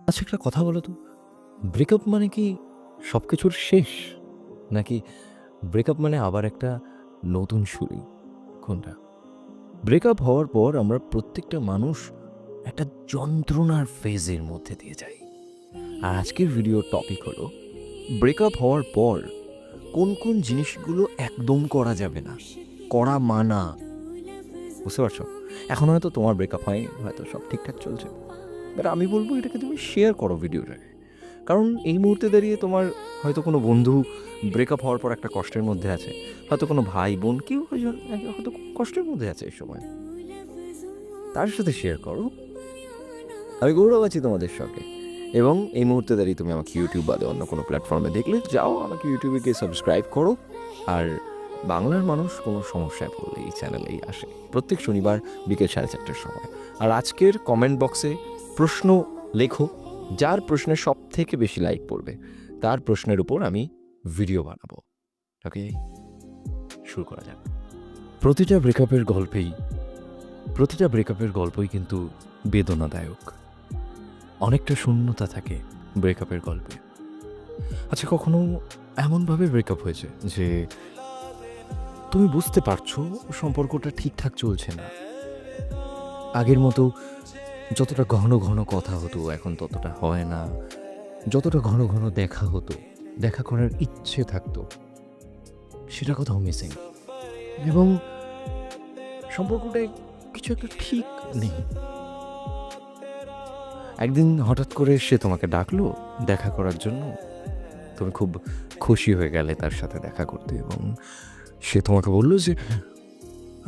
আচ্ছা, একটা কথা বলো তো, ব্রেকআপ মানে কি সবকিছুর শেষ? নাকি ব্রেকআপ মানে আবার একটা নতুন শুরু? কোনটা? ব্রেকআপ হওয়ার পর আমরা প্রত্যেকটা মানুষ একটা যন্ত্রণার ফেজের মধ্যে দিয়ে যাই। আর আজকের ভিডিওর টপিক হলো ব্রেকআপ হওয়ার পর কোন জিনিসগুলো একদম করা যাবে না, করা মানা। বুঝতে পারছো? এখন হয়তো তোমার ব্রেকআপ হয়নি, হয়তো সব ঠিকঠাক চলছে। বাট আমি বলব এটাকে তুমি শেয়ার করো ভিডিওটাকে। কারণ এই মুহূর্তে দাঁড়িয়ে তোমার হয়তো কোনো বন্ধু ব্রেকআপ হওয়ার পর একটা কষ্টের মধ্যে আছে। হয়তো কোনো ভাই বোন কেউ হয়তো কষ্টের মধ্যে আছে এই সময়। তার সাথে শেয়ার করো। আমি গৌরব আছি তোমাদের সঙ্গে। এবং এই মুহূর্তে দাঁড়িয়ে তুমি আমাকে ইউটিউব বাদে অন্য কোনো প্ল্যাটফর্মে দেখলে যাও, আমাকে ইউটিউবে গিয়ে সাবস্ক্রাইব করো। আর বাংলার মানুষ কোনো সমস্যায় পড়লে এই চ্যানেলেই আসে প্রত্যেক শনিবার বিকেল 4:30টার সময়। আর আজকের কমেন্ট বক্সে প্রশ্ন লেখো, যার প্রশ্নের সব থেকে বেশি লাইক পড়বে তার প্রশ্নের উপর আমি ভিডিও বানাবো। ওকে, শুরু করা যাক। প্রতিটা ব্রেকআপের গল্পই কিন্তু বেদনাদায়ক। অনেকটা শূন্যতা থাকে ব্রেকআপের গল্পে। আচ্ছা, কখনো এমনভাবে ব্রেকআপ হয়েছে যে তুমি বুঝতে পারছো সম্পর্কটা ঠিকঠাক চলছে না, আগের মতো যতটা ঘন ঘন কথা হতো এখন ততটা হয় না, যতটা ঘন ঘন দেখা হতো, দেখা করার ইচ্ছে থাকতো, সেটা কোথাও মিসিং, এবং সম্পর্কটায় কিছু একটা ঠিক নেই। একদিন হঠাৎ করে সে তোমাকে ডাকলো দেখা করার জন্য, তুমি খুব খুশি হয়ে গেলে তার সাথে দেখা করতে, এবং সে তোমাকে বললো যে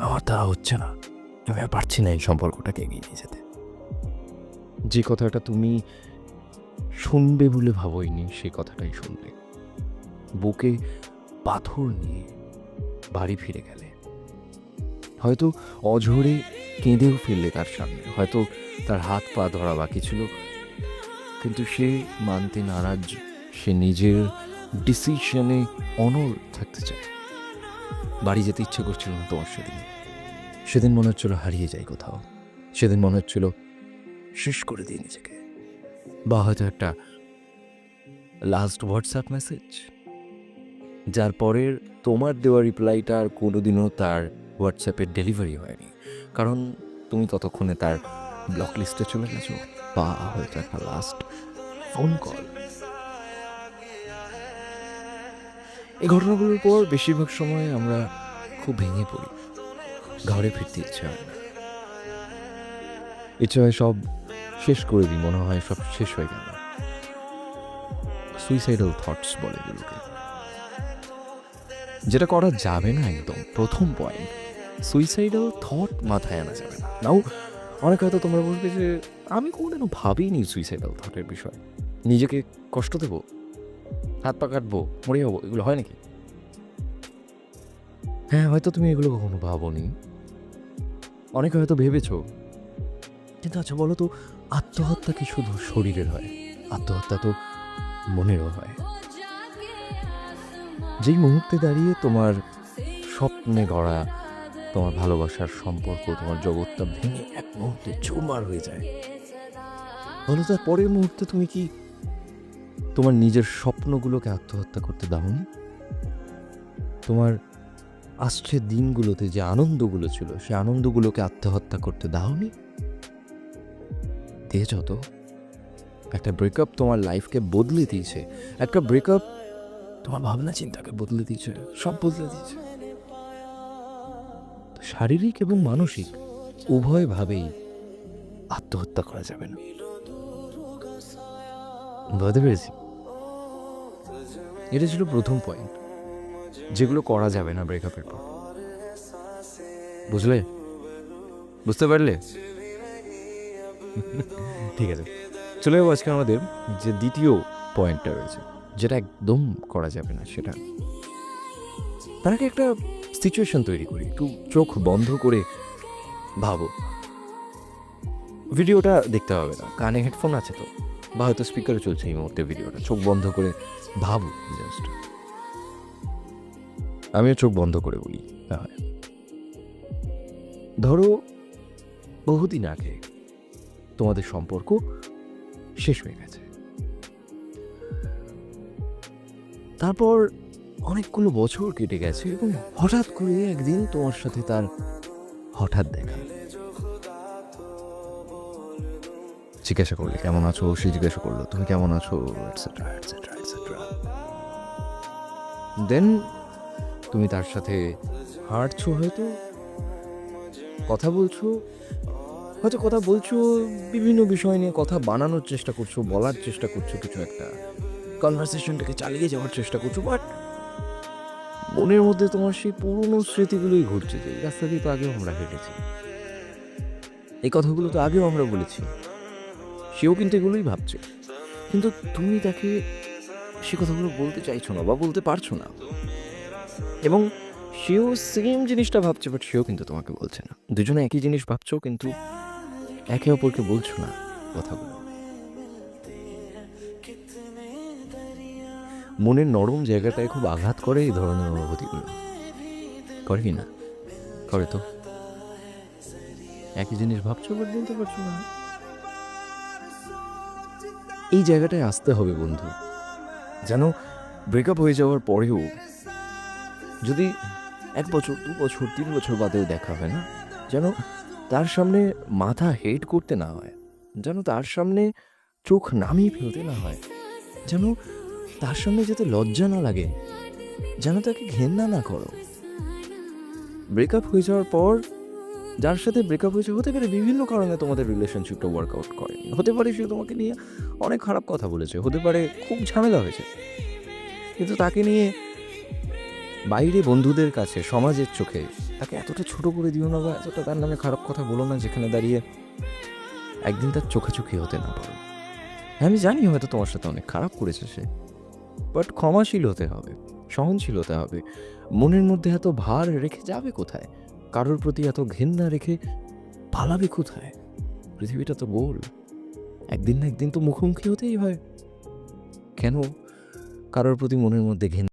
আমার তা হচ্ছে না, আমি আর পারছি না এই সম্পর্কটাকে এগিয়ে নিয়ে যেতে। যে কথাটা তুমি শুনবে বলে ভাবোইনি, সে কথাটাই শুনলে। বুকে পাথর নিয়ে বাড়ি ফিরে গেলে, হয়তো অঝরে কেঁদেও ফেললে তার সামনে, হয়তো তার হাত পা ধরা বাকি ছিল, কিন্তু সে মানতে নারাজ। সে নিজের ডিসিশনে অনড় থাকতে চায়। বাড়ি যেতে ইচ্ছে করছিল না তোমার সেদিন মনে হচ্ছিল হারিয়ে যাই কোথাও, সেদিন মনে হচ্ছিল শেষ করে দিই নিজেকে। বা হয়তো একটা লাস্ট হোয়াটসঅ্যাপ মেসেজ, যার পরের তোমার দেওয়া রিপ্লাইটা আর কোনোদিনও তার হোয়াটসঅ্যাপের ডেলিভারি হয়নি, কারণ তুমি ততক্ষণে তার ব্লক লিস্টে চলে গেছো। বা হয়তো একটা লাস্ট ফোন কল। এই ঘটনাগুলোর পর বেশিরভাগ সময় আমরা খুব ভেঙে পড়ি, ঘরে ফিরতে ইচ্ছে হয় না, ইচ্ছে হয় সব শেষ করে দিই, মনে হয় সব শেষ হয়ে গেল। সুইসাইডাল থটস বলে এগুলোকে। যেটা করা যাবে না, একদম প্রথম পয়েন্ট, সুইসাইডাল থট মাথায় আনা যাবে না। নাও, অনেক হয়তো তোমরা বলবে যে আমি কোনোদিনও ভাবিনি সুইসাইডাল থটের বিষয়, নিজেকে কষ্ট দেবো, হাত পা কাটবো, মরে যাবো, এগুলো হয় নাকি? হ্যাঁ, হয়তো তুমি এগুলো কখনো ভাবোনি, অনেকে হয়তো ভেবেছো, কিন্তু আচ্ছা বলো তো, আত্মহত্যা কি শুধু শরীরের হয়? আত্মহত্যা তো মনেরও হয়। যেই মুহূর্তে দাঁড়িয়ে তোমার স্বপ্নে গড়া তোমার ভালোবাসার সম্পর্ক, তোমার জগৎটা ভেঙে এক মুহূর্তে চুরমার হয়ে যায়, বলো তার পরের মুহূর্তে তুমি কি তোমার নিজের স্বপ্নগুলোকে আত্মহত্যা করতে দাওনি? তোমার আসছে দিনগুলোতে যে আনন্দগুলো ছিল, সে আনন্দগুলোকে আত্মহত্যা করতে দাওনি? দিয়েছ তো। একটা ব্রেকআপ তোমার লাইফকে বদলে দিয়েছে, একটা ব্রেকআপ তোমার ভাবনা চিন্তাকে বদলে দিয়েছে, সব বদলে দিয়েছে। শারীরিক এবং মানসিক উভয়ভাবেই আত্মহত্যা করা যাবে না। বুঝতে পেরেছি? এটা ছিল প্রথম পয়েন্ট, যেগুলো করা যাবে না ব্রেকআপের পর। বুঝলে? বুঝতে পারলে? ঠিক আছে, চলে যাবো আজকে আমাদের যে দ্বিতীয় পয়েন্টটা রয়েছে, যেটা একদম করা যাবে না। সেটা তার আগে একটা সিচুয়েশন তৈরি করি, একটু চোখ বন্ধ করে ভাবো। ভিডিওটা দেখতে হবে না, কানে হেডফোন আছে তো, বা হয়তো স্পিকারে চলছে এই মুহূর্তে ভিডিওটা। চোখ বন্ধ করে ভাবো জাস্ট। আমিও চোখ বন্ধ করে বলি, হয়। ধরো বহুদিন আগে তোমাদের সম্পর্ক শেষ হয়ে গেছে। তারপর অনেকগুলো বছর কেটে গেছে এবং হঠাৎ করে একদিন তোমার সাথে তার হঠাৎ দেখা। জিজ্ঞাসা করলে কেমন আছো, সে জিজ্ঞাসা করলো তুমি কেমন আছো, এটসেট্রা এটসেট্রা এটসেট্রা। দেন তুমি তার সাথে হাঁটছো, হয়তো কথা বলছো, বিভিন্ন বিষয় নিয়ে কথা বানানোর চেষ্টা করছো, বলার চেষ্টা করছো, কিছু একটা কনভারসেশনটাকে চালিয়ে যাওয়ার চেষ্টা করছো, বাট মনের মধ্যে তোমার সেই পুরনো স্মৃতিগুলোই ঘুরছে যে এই রাস্তা দিয়ে তো আগেও আমরা হেঁটেছি, এই কথাগুলো তো আগেও আমরা বলেছি। সেও কিন্তু এগুলোই ভাবছে, কিন্তু তুমি তাকে সে কথাগুলো বলতে চাইছো না বা বলতে পারছো না, এবং সেও সেম জিনিসটা ভাবছে, বাট সেও কিন্তু তোমাকে বলছে না। দুজনে একই জিনিস ভাবছো কিন্তু একে অপরকে বলছো না কথাগুলো। মনের নরম জায়গাটায় খুব আঘাত করে এই ধরনের অনুভূতিগুলো, করে কি না? করে তো। একই জিনিস ভাবছো বাট বলতে পারছো না। এই জায়গাটায় আসতে হবে বন্ধু, যেন ব্রেকআপ হয়ে যাওয়ার পরেও যদি 1 বছর 2 বছর 3 বছর বাদেও দেখা হয় না, যেন তার সামনে মাথা হেড করতে না হয়, যেন তার সামনে চোখ নামিয়ে ফেলতে না হয়, যেন তার সামনে যাতে লজ্জা না লাগে, যেন তাকে ঘেন্না না করো। ব্রেকআপ হয়ে যাওয়ার পর যার সাথে ব্রেকআপ হয়েছে, হতে পারে বিভিন্ন কারণে তোমাদের রিলেশনশিপটা ওয়ার্কআউট করেনি, হতে পারে সে তোমাকে নিয়ে অনেক খারাপ কথা বলেছে, হতে পারে খুব ঝামেলা হয়েছে, কিন্তু তাকে নিয়ে বাইরে বন্ধুদের কাছে, সমাজের চোখে তাকে এতটা ছোট করে দিও না বা এতটা তার নামে খারাপ কথা বলো না, যেখানে দাঁড়িয়ে একদিন তার চোখাচোখি হতে না পারো। হ্যাঁ, আমি জানি হয়তো তোমার সাথে অনেক খারাপ করেছে সে, বাট ক্ষমাশীল হতে হবে, সহনশীল হতে হবে। মনের মধ্যে এত ভার রেখে যাবে কোথায়? কারোর প্রতি এত ঘেন্না রেখে পালাবে কোথায়? পৃথিবীটা তো গোল, একদিন না একদিন তো মুখোমুখি হতেই হয়। কেন কারোর প্রতি মনের মধ্যে ঘেন্না